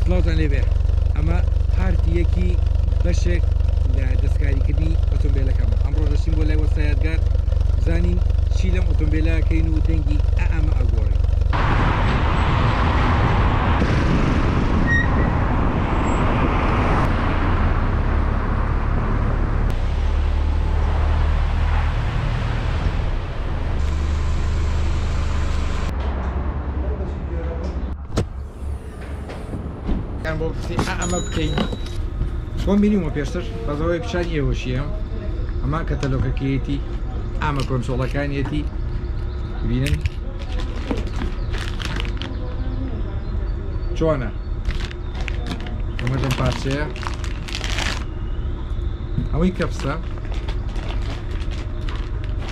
سڵاوتان لێبێ ئەمە پارتی یەکی بەشێک لە دەستکاریکردنی ئۆتۆمبیلەکەمە ئەمڕۆ دەچین بۆ لای وەستای یادگار بزانین چی لەم ئۆتۆمبیلەکەین و دەنگی ئەمە ئەگۆڕین. بۆ کسی ئەمە بکەین چۆن بینیمەوە پێشتر بەزەوەی پیشان ئێوەشیە ئەمە کەتەلۆکەکەیەتی ئامە کۆنسۆڵەکانیەتی بینن چۆنە ئەمە دەم پارچەیە ئەوەی کەپسە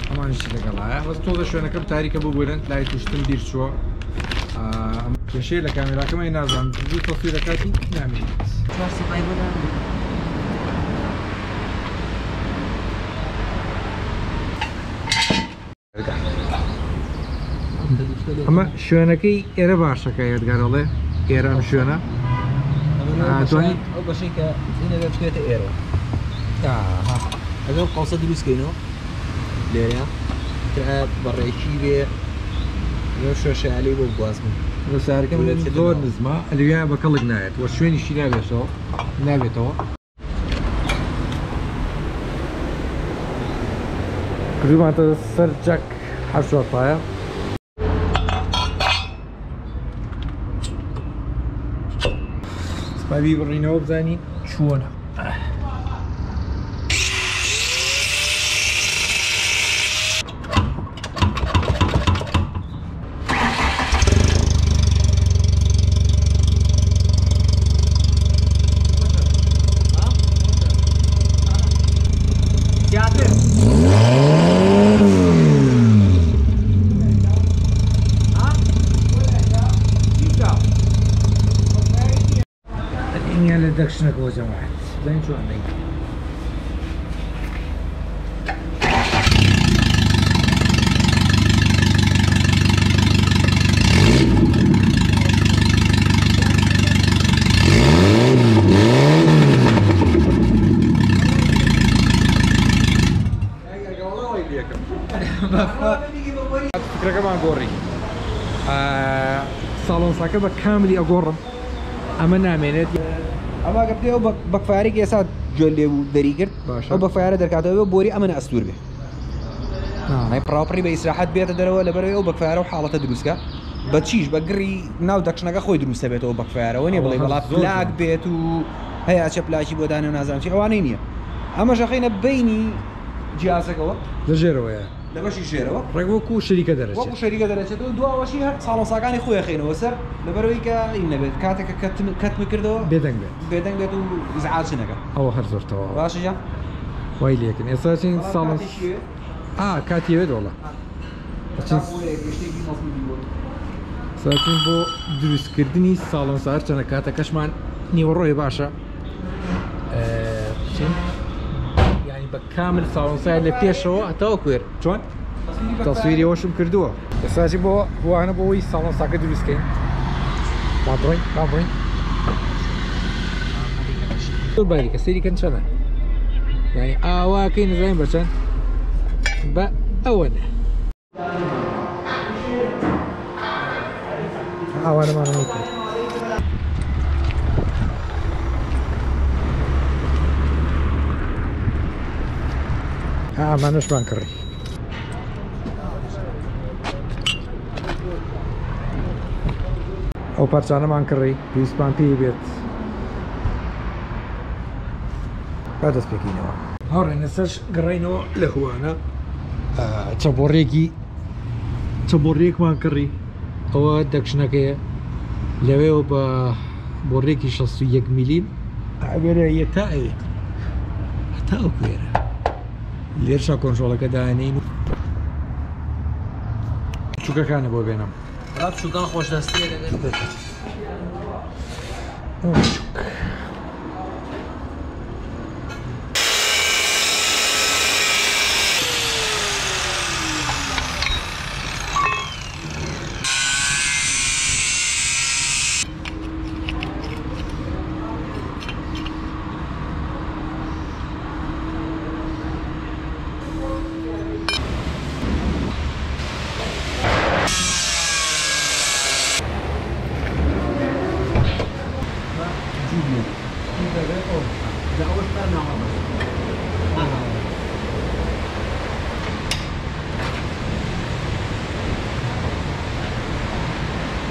ئەمانشی لەگەڵایە بەس تۆ لە شوێنەکەم تاریکە ببوورن لای توشتن بیر چووە کێشەیە لە کامێراکەمەی نازانم دوو تەسویرەکاتی نامێنێت ئەمە شوێنەکەی ئێرە باشەکە یادگارەڵێ ئێرە ئەم شوێنە ئەو بەشەی کە اینەوێ بچێتە ئێرە ئەگەر قەوسە دروستکەینەوە لێرە بەڕێکی بێ شۆشەیالی بۆ بگوازم سارەکەم زۆر نزمە ئەلویان بە کەڵک نایێت وە شوێنیشی نابێتەوە کردومانتە سەر جەک حەشوەپایە سپاوی بڕینەوە بزانین چۆنە دەکشنەکەەوە جەماعەت زانین چۆن دەین فکرەکەمان گۆڕی ساڵۆنساکە بە کاملی ئەگۆڕم ئەمە نامێنێت ئەمە گە پێ بەکفارێک ئێستا گوێ لێ و دەری کرد ئەو بەکفارە دەرکاتەوە بۆری ئەمە ئەستور بێ پراپری بە ئیسراحەت بێتە دەرەوە لەبەرەوەی ئەو بەکفارە و حاڵەتە دروستکە بە چیش بە گڕی ناو دەکشنەکە خۆی دروستە بێتەوە بەکفارەوە نیە بڵێ بەڵا پلاک بێت و هەیە چە پلاکی بۆ دانێ و نازانم چی ئەوانەی نییە ئەمە ژەخینە بینی جیازەکەەوە لەژێرەوەیە لە بەشی ژێرەوە ڕێگوەکو شەریکە دەرەچێت وەکو شەریکە دەرەچێتەوە دواوەشی هەر ساڵۆنساکانی خۆی خێنەوە سەر لەبەرەوەی کە ئین نەبێت کاتێکە کەتم کردەوە بێدەنگ بێت بێدەنگ بێت و ئیزعاج نەکە ئەوە هەر زۆرتەوە باشە جان وای لێکن ئێستا چین ساڵۆنس کاتیەوێت وڵە ساچین بۆ دروستکردنی ساڵۆنسا چەنە کاتەکەشمان نیوەڕۆی باشە بە کامل ساڵۆنسای لە پێشەوە هەتاوە کوێر چۆن تەسویری ئەوەشم کردووە ئێستاچی بۆ وانە بۆەوەی ساڵۆنساکە دروستکەین بابڕین زۆر باریکە سەیریکەن چەندە یعنی ئاواکەی نزانین بە چەند بە ئەوەنە ئاوانەمانە میکرد ئامانەشمان کڕی ئەو پارچانەمان کڕی پێویستمان پێی بێت با دەست پێکەینەوە هاوڕێنە سەرش گەڕینەوە لە هوانە چەبۆڕێکمان کڕی ئەوە دەکشنەکەیە لەوێەوە بە بۆڕێکی 61 میلیم ئەوێرە یەتائێ هەتا ئەو کوێرە لێرشا کۆنترۆڵەکە دانین و چووکەکانە بۆ بێنم چووکان خۆشدەستی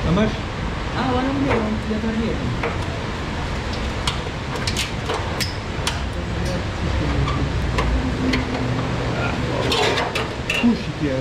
ئەمەش وانە منێڕم لەبەرێ تووشی پێ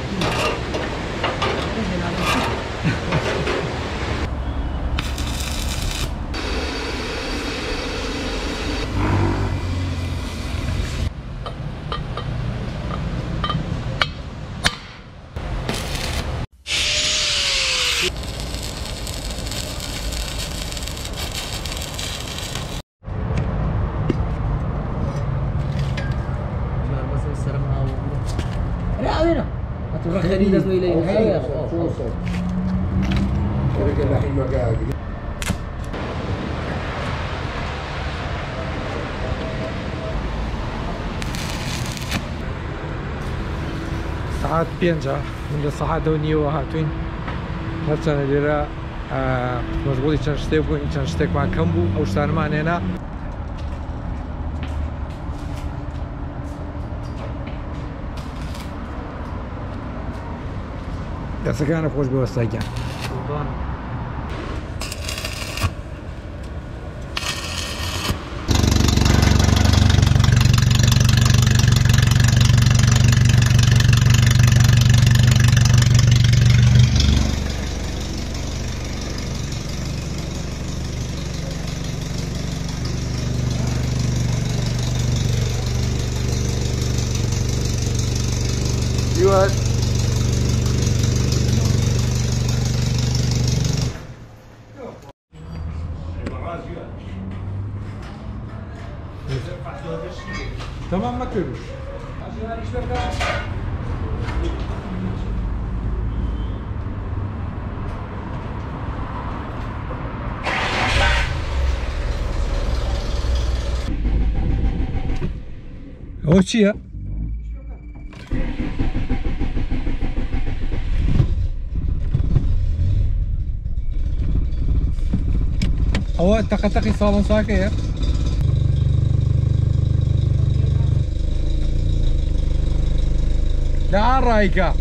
ساعات 5 من الساعات 9 هاتوین هەرچەندە لێرە مەشغوڵی چەند شتێک بووین چەند شتێکمان کەم بوو ئەو شتانمان هێنا دەستەکانە خۆش بەوەستایگیان تمام ما كلش هو چیه؟ هو تقي صالون ساكه لا رايكا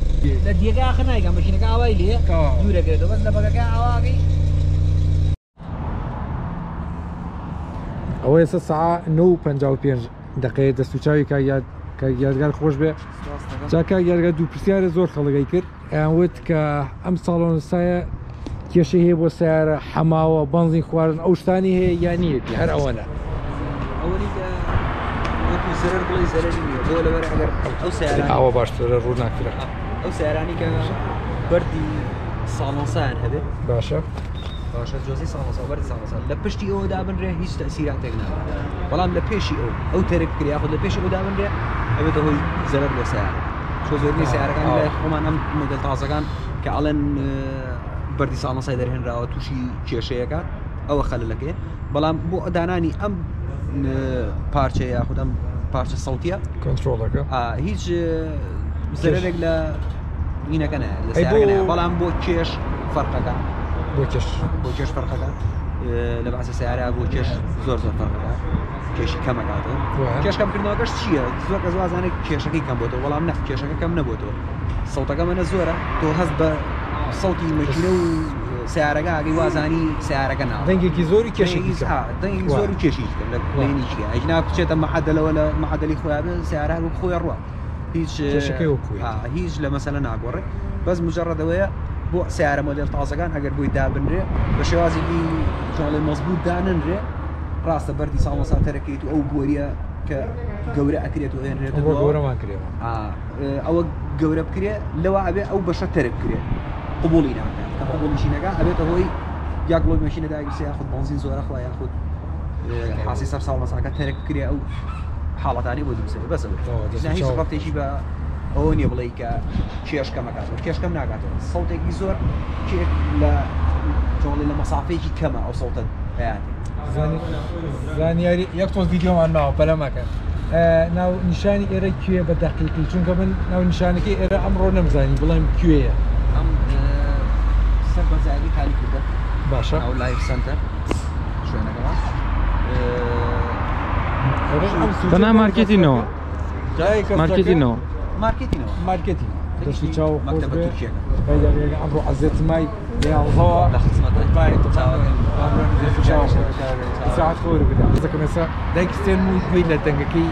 لا دقيقة آخر نايقة ماشينك عوايلي جورة كده بس لبقى عواقي ئەوە ئێستا ساعە 9:55 دقەیە دەستوچاوی کاگیارگار خۆش بێ جا کاگیارگار دوو پرسیارە زۆر خەڵگەی کرد ئەیانوت کە ئەم ساڵۆن سایە کێشە هەیە بۆ سیارە حەماوە بەنزین خواردن ئەو شتانی هەیە یان نیەتی هەر ئەوەنە ئەوەی کە وەکو زەرەر بڵێ زەرەری نییە بۆ لەبەر ئەگەر ئەو سیارە ئەوە باشترە ڕوو ناکرێت ئەو سیارانی کە بەردی ساڵۆنسایان هەبێت باشە باشە جۆزی ساڵۆنسا بەردی ساڵۆنسا لە پشتی ئەوە دابنرێ هیچ تەسیراتێک نابێت بەڵام لە پێشی ئەو تەرک کرد یاخود لە پێشی ئەو دابنرێ ئەبێتە هۆی زەرەر بۆ سیارە چۆ زۆربەی سیارەکان لە خۆمان ئەم مۆدێل تازەکان کە ئەڵێن بەردی ساڵۆنسای دەرهێنراوە تووشی کێشەیەکات ئەوە خەلەلەکەیە بەڵام بۆ دانانی ئەم پارچەیە یاخود ئەم پارچە سەوتیە کۆنترۆڵەکە هیچ زەرێک لە اینەکە نایە لە سیارەکە نایە بەڵام بۆ کێش فەرقەکە بۆ کێش فەرقەکە لە بەعسە سیارە بۆ کێش زۆر فەرقەکە کێشی کەمەکاتەوە کێش کەمکردنەوەکەش چییە زۆر کەس وازانێت کێشەکەی کەم بۆتەوە بەڵام نە کێشەکە کەم نەبووتەوە سەوتەکە منە زۆرە تۆ هەست بە سەوتی مەکینە و سیارەکە ئاگەی وازانی سیارەکە ناوە دەنگێکی زۆری کێشێکی دەنگی زۆر و کێشی لە لێنی چیە ئەجنا بچێتە مەحەدەلەوە لە مەحەدەلی خۆیان بێ سیارە و خۆی ڕوە هیچ لە مەسەلە ناگۆڕێ بەس مجەڕەدەوەیە بۆ سیارە مۆدێل تازەکان ئەگەر بۆی دابنرێ بە شێوازێکی جۆڵی مەزبوط داننرێ ڕاستە بەردی ساڵۆنسا تەرەکەیت و ئەو بۆریە کە گەورە ئەکرێت و هێنرێتەوە گەورەمان کرێ ئەوە گەورە بکرێ لەوە ئەبێ ئەو بەشە تەرک بکرێت قبولی ناکات کە قبولیشینەکە ئەبێتە هۆی یا گڵۆی ماشینە داگیرسە یاخود بەنزین زۆرە خوا یاخود حاسی سەر ساڵۆنساکە تەرک بکرێ ئەو حاڵەتانی بۆ دروستە بەسەوە هیچ ڕەفتێکی بە ئەوە نییە بڵێ کە کێشکەم ناکاتەوە کێشکەم ناکاتەوە سەوتێکی زۆر کێک لە جۆڵی لە مەسافەیەکی کەمە ئەو سەوتە بەیانی زانیاری یەک تۆز ڤیدیۆمان ماوە بەلەمەکە ناو نیشانی ئێرە کوێ بە دەقیقی چونکە من ناو نیشانەکەی ئێرە ئەمڕۆ نەمزانی بڵێم کوێیە ئەم سەر بەزاری کاری کردە باشە ئەو لایف سنتەر شوێنەکەەوە تەنها مارکێتینەوە مارکێتینەوە مارکێتینەوە دەستی چاو مەکتەبە تورکیەکە هذا عمرو عزت ماي يا الله لا خدمة ماي ساعات خور بدا ذاك مسا دايك ستيل مو بين لدنگكي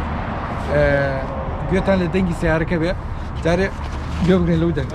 گوتان لدنگي سياره كبه داره بيوغن لو دنگ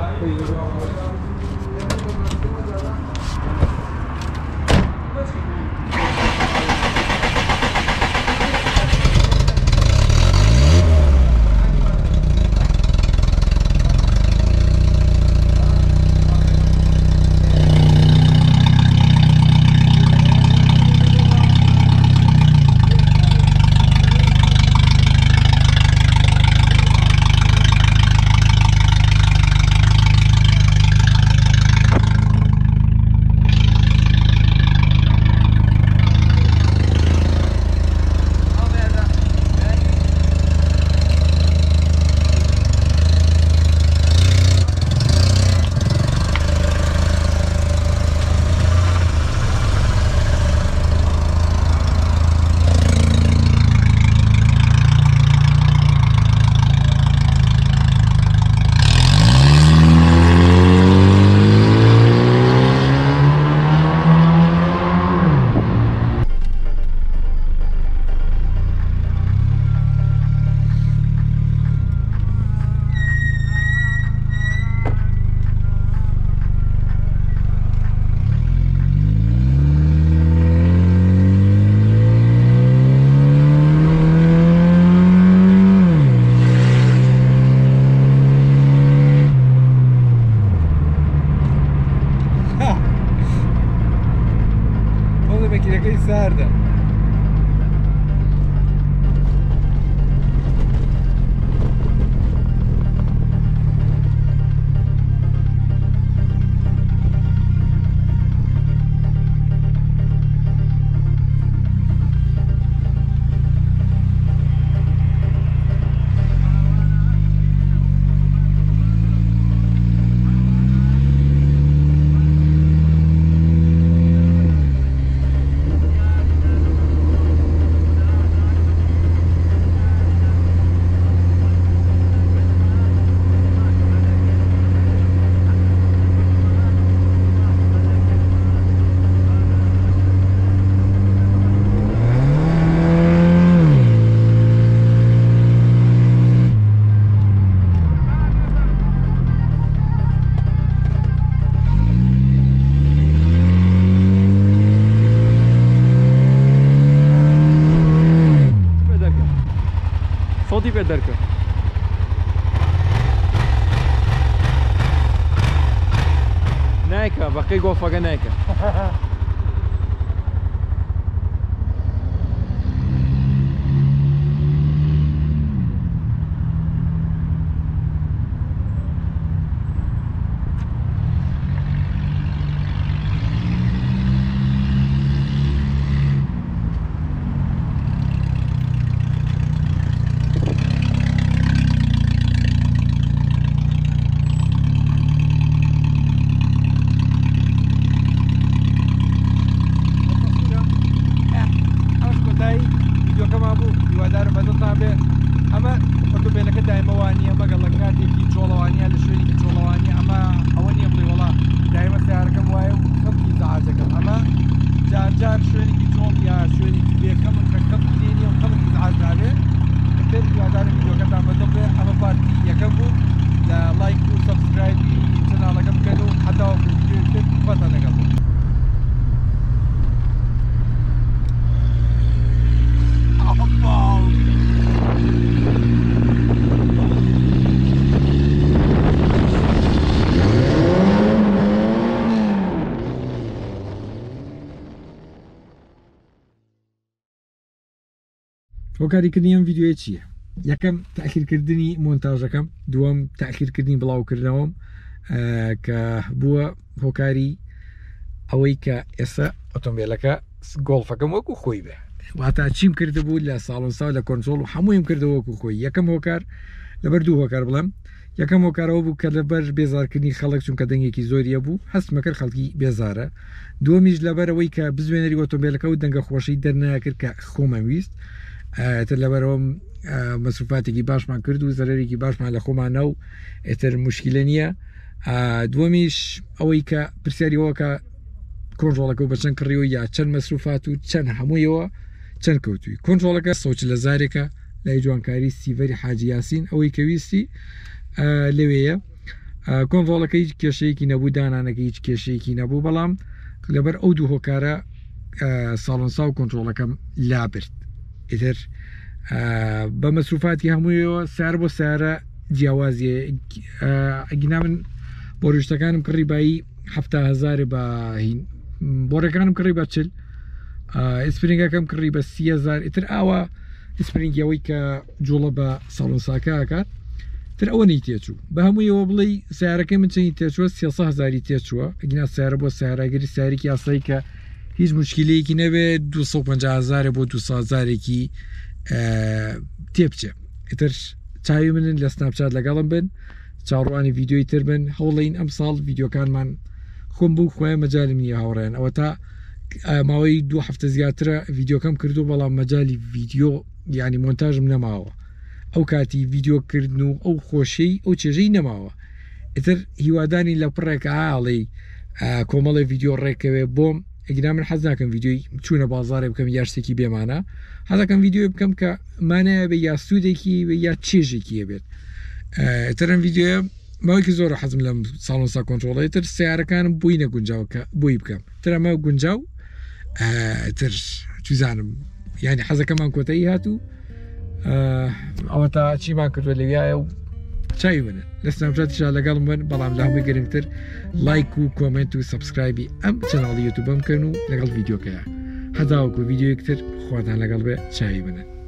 سارده صوتي بدركه نايكا بقي قوفا نايكا هۆکاریکردنی ئەم ڤیدیۆیە چییە؟ یەکەم تاخیرکردنی مۆنتاژەکەم، دووەم تاخیرکردنی بڵاوکردنەوەم کە بووە هۆکاری ئەوەی کە ئێستا ئۆتۆمبیلەکە گۆڵفەکەم وەکو خۆی بێ، واتە چیم کردبوو لە ساڵنسا لە کۆنسۆڵ و هەموویم کردەوە وەکو خۆی. یەکەم هۆکار لەبەر دوو هۆکار بڵێم، یەکەم هۆکارەوە بوو کە لەبەر بێزارکردنی خەڵک چونکە دەنگێکی زۆریە بوو هەستمەکرد خەڵکی بێزارە، دووەمیش لەبەرەوەی کە بزوێنەری ئۆتۆمبیلەکە و دەنگە خۆشی دەرناکرد کە خۆمە ویست تر لەبەرەوەم مەسروفاتێکی باشمان کرد و زەرێکی باشمان لە خۆمانە و ئێتر مشکلە نییە دووەمیش ئەوەی کە پرسیاریەوە کە کۆنتڕۆڵەکە بە چەند کڕیەوە یا چەند مەسروفات و چەند هەموویەوە چەند کەوتوی کۆنتڕۆڵەکە 140,000ێکە لای جوانکاری سیڤەری حاجی یاسین ئەوەی کە ویستی لەوەیە کۆنتڕۆڵەکە هیچ کێشەیەکی نەبوو دانانەکە هیچ کێشەیەکی نەبوو بەڵام لەبەر ئەو دوو هۆکارە ساڵۆنسا و کۆنتڕۆڵەکەم لابرد ئیتر بە مەسروفاتی هەموویەوە سیار بۆ سیارە جیاوازیە ئەگینا من بۆ ڕشتەکانم کڕی بایی 70,000 بە بۆڕەکانم کڕی بە 40 ئسپرینگەکەم کڕی بە 30,000 ئیتر ئاوا ئسپرینگەوەی کە جوڵە بە ساڵۆنساکە ئاکات تر ئەوە نەی تێچوو بە هەموویەوە بڵێ سیارەکەی من چەندی تێچووە 300,000 تێچووە ئەگینا سیارە بۆ سیارەگەری سیارێکی یاسایی کە هیچ مشکلەیەکی نەبێت 250,000 بۆ 200,000ێکی تێبچێ ئیتر چاوی منن لە سناپچات لەگەڵم بن چاڕوانی ڤیددیۆی تر بن هەوڵین ئەم ساڵ ڤیددیۆکانمان خۆم بوو خۆیان مەجای منی هاوڕێن ئەوە تا ماوەی 2 هەفتە زیاترە ڤیددیۆکەم کردو بەڵام مەجای ڤیددیۆ ینی مۆنتاژم نەماوە ئەو کاتی ڤیددیۆکردن و ئەو خۆشەی ئەو چێژەی نەماوە ئیتر هیوادانی لە پڕێکە ئاڵی کۆمەڵی ڤیددیۆ ڕێکەوێ بۆم ئەگینا من حەز ناکەم ڤیددیۆی چوونە بازارێ بکەم یا شتێکی بێمانە حەزەکەم ڤیددیۆ بکەم کە مانایە بە یا سوودێکی یا چێژێکی بێت ترم ڤیددیۆە ماوەیەکی زۆر حەزم لەم ساڵۆنسا کۆنتڕۆڵی تر سیارەکانم بووی نەگونجاوە کە بۆی بکەم تر ئەمە گونجاو تر چزانم ینی حەزەکەمان کۆتایی هاتوو ئەوە تا چیمان کردوە لەویایە و چاوی منن لە سناپچاتیشا لەگەڵم بن بەڵام لە هەمووی گرنگتر لایک و کۆمنت و سەبسکرایبی ئەم چەناڵی یوتیوب بکەن و لەگەڵ ڤیددیۆکەیە هەداوەکو ڤیددیۆیەکتر خواتان لەگەڵ بێ چاوی بنن